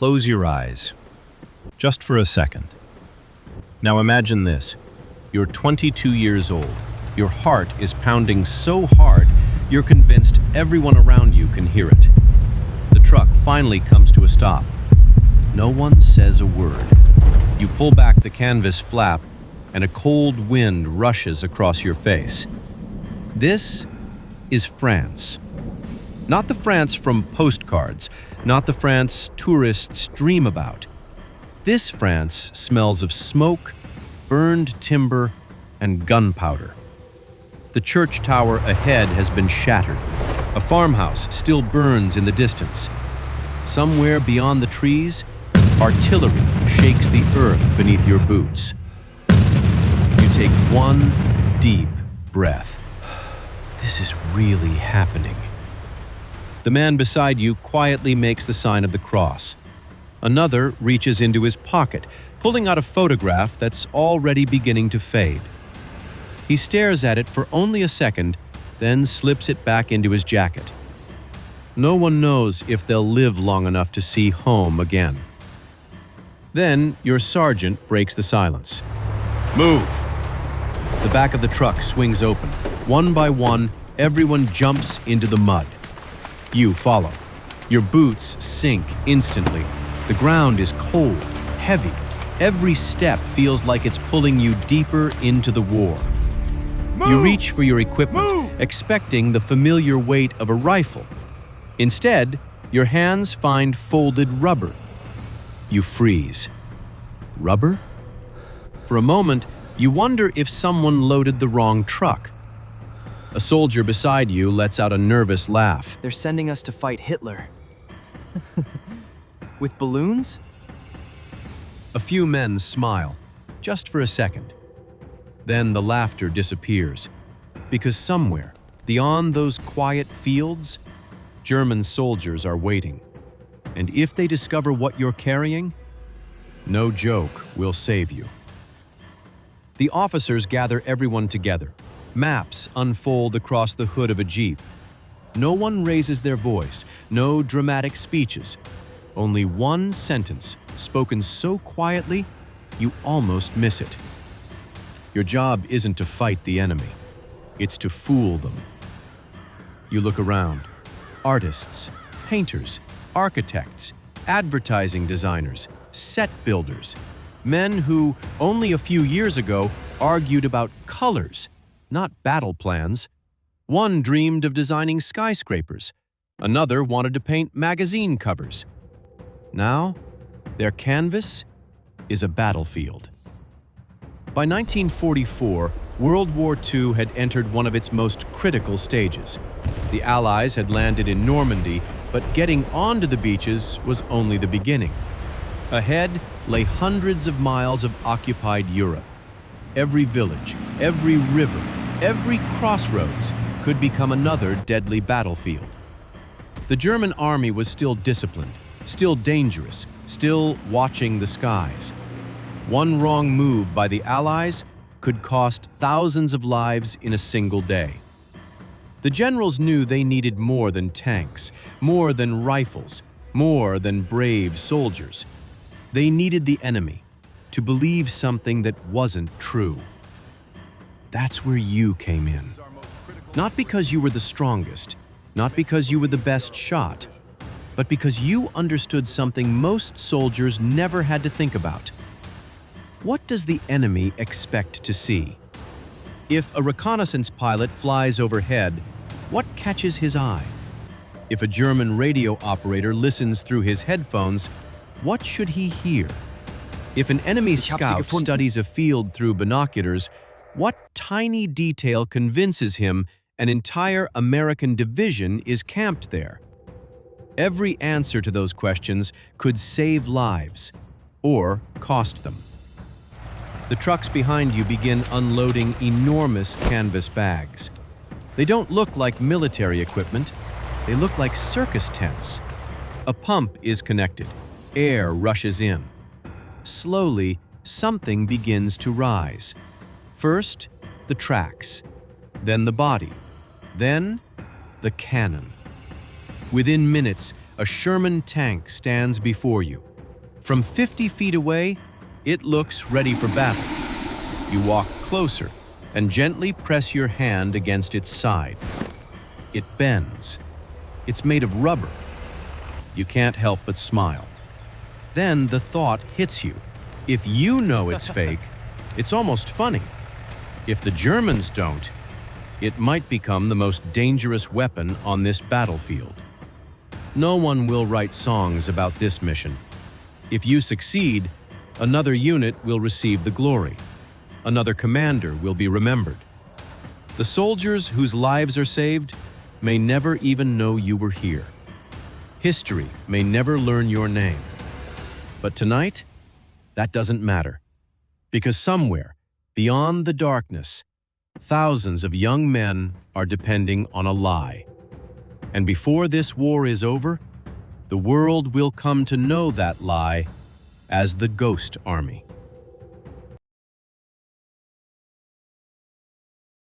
close your eyes, just for a second. Now imagine this. You're 22 years old. Your heart is pounding so hard, you're convinced everyone around you can hear it. The truck finally comes to a stop. No one says a word. You pull back the canvas flap, and a cold wind rushes across your face. This is France. Not the France from postcards, not the France tourists dream about. This France smells of smoke, burned timber, and gunpowder. The church tower ahead has been shattered. A farmhouse still burns in the distance. Somewhere beyond the trees, artillery shakes the earth beneath your boots. You take one deep breath. This is really happening. The man beside you quietly makes the sign of the cross. Another reaches into his pocket, pulling out a photograph that's already beginning to fade. He stares at it for only a second, then slips it back into his jacket. No one knows if they'll live long enough to see home again. Then your sergeant breaks the silence. Move! The back of the truck swings open. One by one, everyone jumps into the mud. You follow. Your boots sink instantly. The ground is cold, heavy. Every step feels like it's pulling you deeper into the war. You reach for your equipment, expecting the familiar weight of a rifle. Instead, your hands find folded rubber. You freeze. Rubber? For a moment, you wonder if someone loaded the wrong truck. A soldier beside you lets out a nervous laugh. They're sending us to fight Hitler. With balloons? A few men smile, just for a second. Then the laughter disappears, because somewhere, beyond those quiet fields, German soldiers are waiting. And if they discover what you're carrying, no joke will save you. The officers gather everyone together. Maps unfold across the hood of a Jeep. No one raises their voice, no dramatic speeches. Only one sentence, spoken so quietly, you almost miss it. Your job isn't to fight the enemy. It's to fool them. You look around. Artists, painters, architects, advertising designers, set builders, men who, only a few years ago, argued about colors, not battle plans. One dreamed of designing skyscrapers. Another wanted to paint magazine covers. Now, their canvas is a battlefield. By 1944, World War II had entered one of its most critical stages. The Allies had landed in Normandy, but getting onto the beaches was only the beginning. Ahead lay hundreds of miles of occupied Europe. Every village, every river, every crossroads could become another deadly battlefield. The German army was still disciplined, still dangerous, still watching the skies. One wrong move by the Allies could cost thousands of lives in a single day. The generals knew they needed more than tanks, more than rifles, more than brave soldiers. They needed the enemy to believe something that wasn't true. That's where you came in. Not because you were the strongest, not because you were the best shot, but because you understood something most soldiers never had to think about. What does the enemy expect to see? If a reconnaissance pilot flies overhead, what catches his eye? If a German radio operator listens through his headphones, what should he hear? If an enemy scout studies a field through binoculars, what tiny detail convinces him an entire American division is camped there? Every answer to those questions could save lives or cost them. The trucks behind you begin unloading enormous canvas bags. They don't look like military equipment. They look like circus tents. A pump is connected. Air rushes in. Slowly, something begins to rise. First, the tracks, then the body, then the cannon. Within minutes, A Sherman tank stands before you. From 50 feet away, it looks ready for battle. You walk closer and gently press your hand against its side. It bends. It's made of rubber. You can't help but smile. Then the thought hits you. If you know it's fake, it's almost funny. If the Germans don't, it might become the most dangerous weapon on this battlefield. No one will write songs about this mission. If you succeed, another unit will receive the glory. Another commander will be remembered. The soldiers whose lives are saved may never even know you were here. History may never learn your name. But tonight, that doesn't matter. Because somewhere, beyond the darkness, thousands of young men are depending on a lie. And before this war is over, the world will come to know that lie as the Ghost Army.